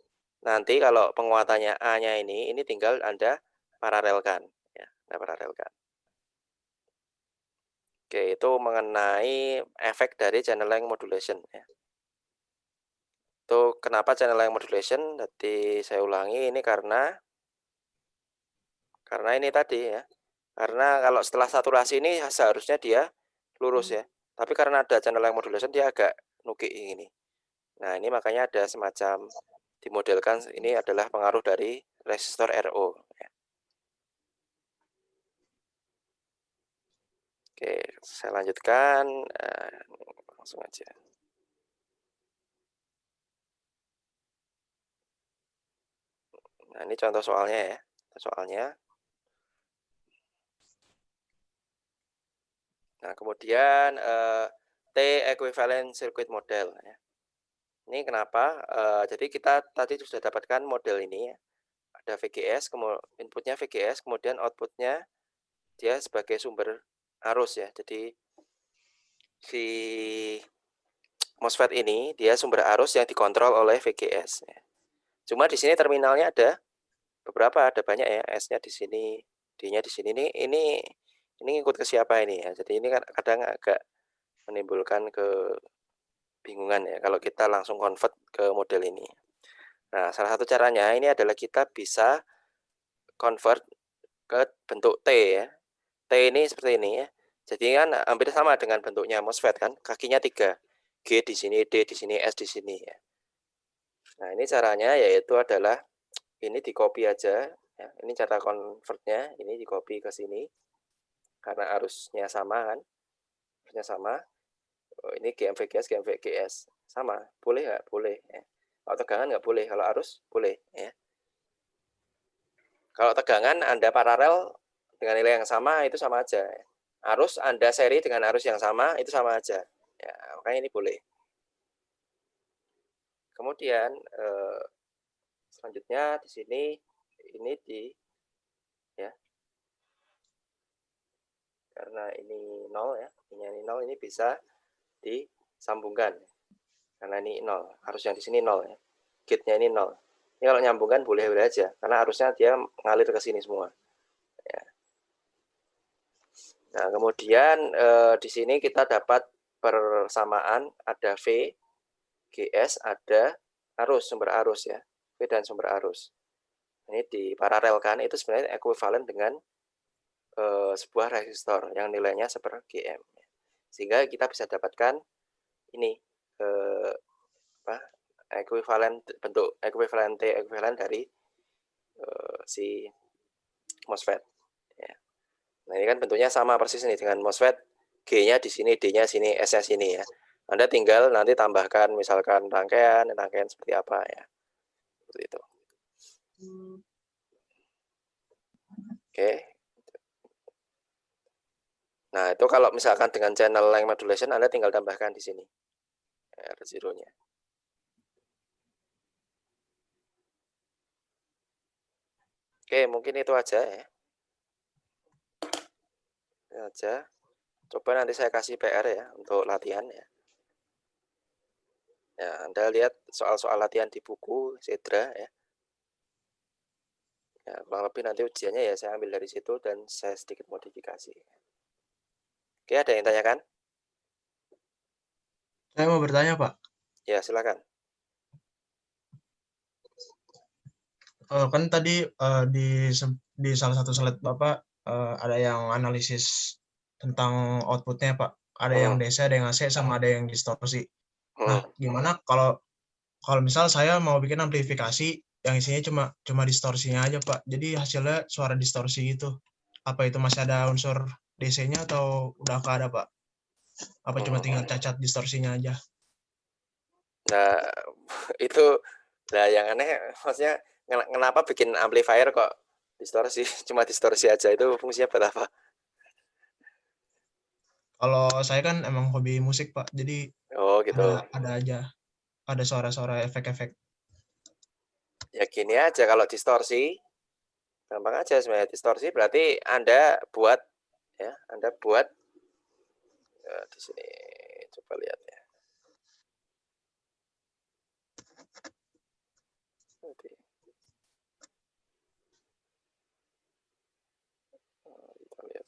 nanti kalau penguatannya A-nya ini tinggal Anda paralelkan ya, Anda paralelkan. Oke, itu mengenai efek dari channel length modulation ya. Itu kenapa channel length modulation? Tadi saya ulangi ini karena ini tadi ya. Karena kalau setelah saturasi ini seharusnya dia lurus ya. Tapi karena ada channel length modulation dia agak nukik ini. Nah, ini makanya ada semacam dimodelkan ini adalah pengaruh dari resistor RO ya. Oke, saya lanjutkan langsung aja. Nah, ini contoh soalnya ya. Soalnya. Nah, kemudian T equivalent circuit model ya. Ini kenapa? Jadi kita tadi sudah dapatkan model ini ya. Ada VGS, inputnya VGS, kemudian outputnya dia sebagai sumber arus ya. Jadi si MOSFET ini dia sumber arus yang dikontrol oleh VGS. Ya. Cuma di sini terminalnya ada beberapa, ada banyak ya, S-nya di sini, D-nya di sini. Ini ngikut ke siapa ini ya? Jadi ini kan kadang agak menimbulkan kebingungan ya kalau kita langsung convert ke model ini. Nah, salah satu caranya ini adalah kita bisa convert ke bentuk T ya. T ini seperti ini ya. Jadi kan hampir sama dengan bentuknya MOSFET kan, kakinya 3. G di sini, D di sini, S di sini ya. Nah, ini caranya yaitu adalah ini di-copy aja ya. Ini cara convert-nya, ini di-copy ke sini. Karena arusnya sama kan. Arusnya sama. Oh, ini GMVGS, GMVGS. Sama. Boleh nggak? Boleh ya. Kalau tegangan nggak boleh, kalau arus boleh ya. Kalau tegangan Anda paralel dengan nilai yang sama itu sama aja. Arus Anda seri dengan arus yang sama itu sama aja. Ya, makanya ini boleh. Kemudian selanjutnya di sini ini ya. Karena ini 0 ya. Ini 0 ini bisa disambungkan. Karena ini 0, arus yang di sini 0 ya. Gate-nya ini 0. Ini kalau nyambungkan boleh-boleh aja karena arusnya dia ngalir ke sini semua. Ya. Nah, kemudian di sini kita dapat persamaan ada V, GS, ada arus, sumber arus ya. V dan sumber arus. Ini diparalelkan itu sebenarnya ekuivalen dengan sebuah resistor yang nilainya /GM. Sehingga kita bisa dapatkan ini ekuivalen bentuk ekuivalen dari si MOSFET. Ya. Nah, ini kan bentuknya sama persis nih dengan MOSFET. G-nya di sini, D-nya sini, S-nya sini ya. Anda tinggal nanti tambahkan misalkan rangkaian seperti apa ya. Seperti itu. Oke. Nah, itu kalau misalkan dengan channel length modulation Anda tinggal tambahkan di sini. R0-nya. Oke, mungkin itu aja ya. Itu aja. Coba nanti saya kasih PR ya untuk latihan ya. Ya, Anda lihat soal-soal latihan di buku Sedra ya. Ya, kurang lebih nanti ujiannya ya saya ambil dari situ dan saya sedikit modifikasi. Oke, ada yang tanyakan? Saya mau bertanya, Pak. Ya, silakan. Kan tadi di salah satu slide Bapak ada yang analisis tentang outputnya, Pak. Ada yang DC, ada yang AC, sama ada yang distorsi. Nah, gimana kalau misal saya mau bikin amplifikasi yang isinya cuma distorsinya aja, Pak. Jadi hasilnya suara distorsi gitu. Apa itu masih ada unsur DC-nya atau udah nggak ada, Pak? Apa cuma tinggal cacat distorsinya aja? Nah, itu nah yang aneh maksudnya kenapa bikin amplifier kok distorsi? Cuma distorsi aja, itu fungsinya buat apa? Kalau saya kan emang hobi musik, Pak. Jadi Oh, gitu. ada aja. Ada suara-suara efek-efek. Ya gini aja, kalau distorsi gampang aja sebenarnya. Distorsi berarti Anda buat ya, Anda buat di sini coba lihat ya. Nanti. Kita lihat.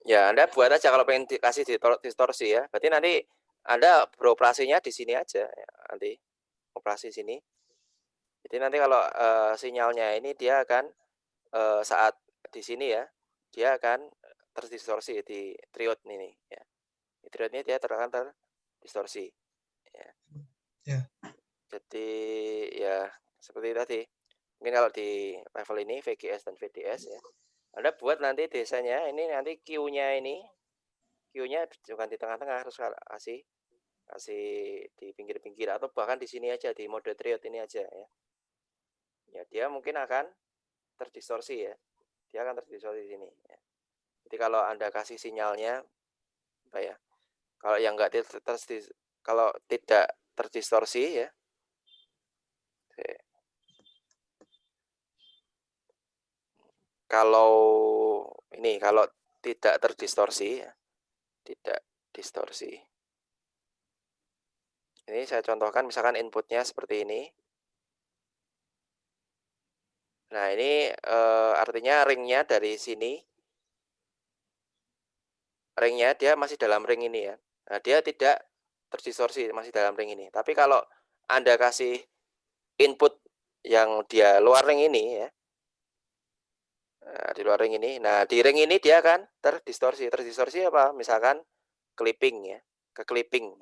Ya, Anda buat aja kalau pengen dikasih distorsi ya. Berarti nanti Anda beroperasinya di sini aja ya, nanti operasi sini. Jadi nanti kalau sinyalnya ini dia akan saat di sini ya, dia akan terdistorsi di triode ini ya. Di triode ini dia akan terdistorsi. Ya. Ya. Jadi ya seperti tadi. Mungkin kalau di level ini VGS dan VDS ya. Anda buat nanti desainnya ini nanti Q-nya ini. Q-nya bukan di tengah-tengah, harus kasih di pinggir-pinggir atau bahkan di sini aja di mode triode ini aja ya. Ya dia mungkin akan terdistorsi ya. Dia akan terdistorsi di sini ya. Jadi kalau Anda kasih sinyalnya apa ya? Kalau yang enggak kalau tidak terdistorsi ya. Kalau tidak terdistorsi ya. Tidak distorsi. Ini saya contohkan misalkan inputnya seperti ini. Nah, ini artinya ringnya dari sini. Ringnya dia masih dalam ring ini ya. Nah, dia tidak terdistorsi, masih dalam ring ini. Tapi kalau Anda kasih input yang dia luar ring ini ya. Nah, di luar ring ini. Nah, di ring ini dia akan terdistorsi. Terdistorsi apa? Misalkan clipping ya. Clipping.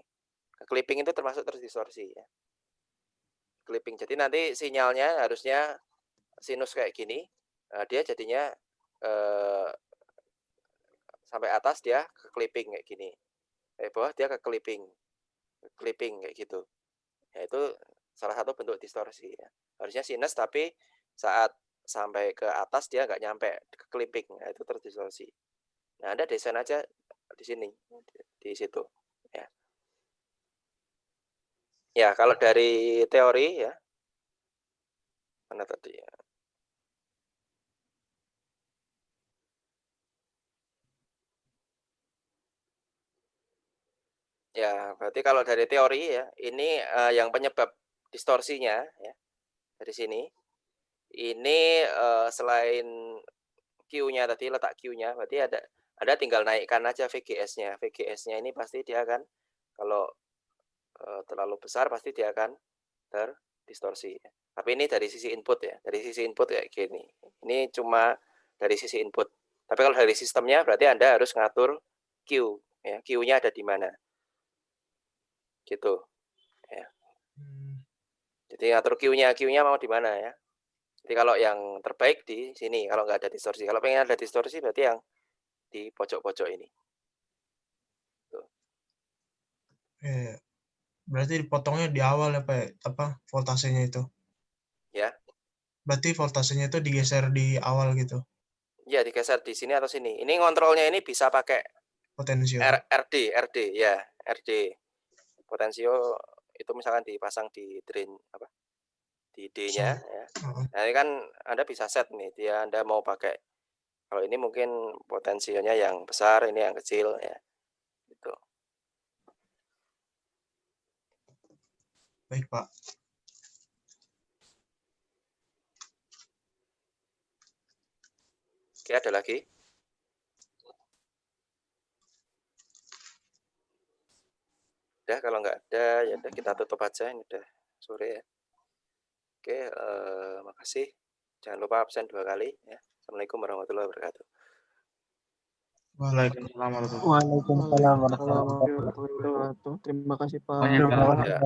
Clipping itu termasuk terdistorsi ya. Clipping. Jadi nanti sinyalnya harusnya sinus kayak gini. Dia jadinya sampai atas dia ke clipping kayak gini. Dari bawah dia ke clipping. Clipping kayak gitu. Ya, itu salah satu bentuk distorsi ya. Harusnya sinus tapi saat sampai ke atas dia nggak nyampe ke clipping. Nah, itu terdistorsi. Nah, Anda desain aja di sini, di situ. Ya, ya kalau dari teori ya, mana tadi ya? Ya, berarti kalau dari teori ya, ini yang penyebab distorsinya ya dari sini. Ini selain Q-nya tadi, letak Q-nya, berarti ada tinggal naikkan aja VGS-nya. VGS-nya ini pasti dia akan kalau terlalu besar pasti dia akan terdistorsi. Tapi ini dari sisi input ya, dari sisi input kayak gini. Ini cuma dari sisi input. Tapi kalau dari sistemnya berarti Anda harus ngatur Q, ya, Q-nya ada di mana. Gitu. Ya. Jadi ngatur Q-nya mau di mana ya. Jadi kalau yang terbaik di sini, kalau nggak ada distorsi. Kalau pengen ada distorsi berarti yang di pojok-pojok ini. Tuh. Berarti dipotongnya di awal ya Pak, apa voltasenya itu? Ya. Berarti voltasenya itu digeser di awal gitu. Ya, digeser di sini atau sini. Ini ngontrolnya ini bisa pakai Potensio. RD ya, RD. Potensio itu misalkan dipasang di drain apa? Di D-nya ya. Nah, ini kan Anda bisa set nih, dia Anda mau pakai kalau ini mungkin potensinya yang besar, ini yang kecil ya. Gitu. Baik, Pak. Oke, ada lagi? Udah, kalau nggak ada ya udah kita tutup aja, ini udah sore ya. Oke, makasih. Jangan lupa absen 2 kali ya. Assalamualaikum warahmatullahi wabarakatuh. Waalaikumsalam warahmatullahi wabarakatuh. Terima kasih Pak. Ya.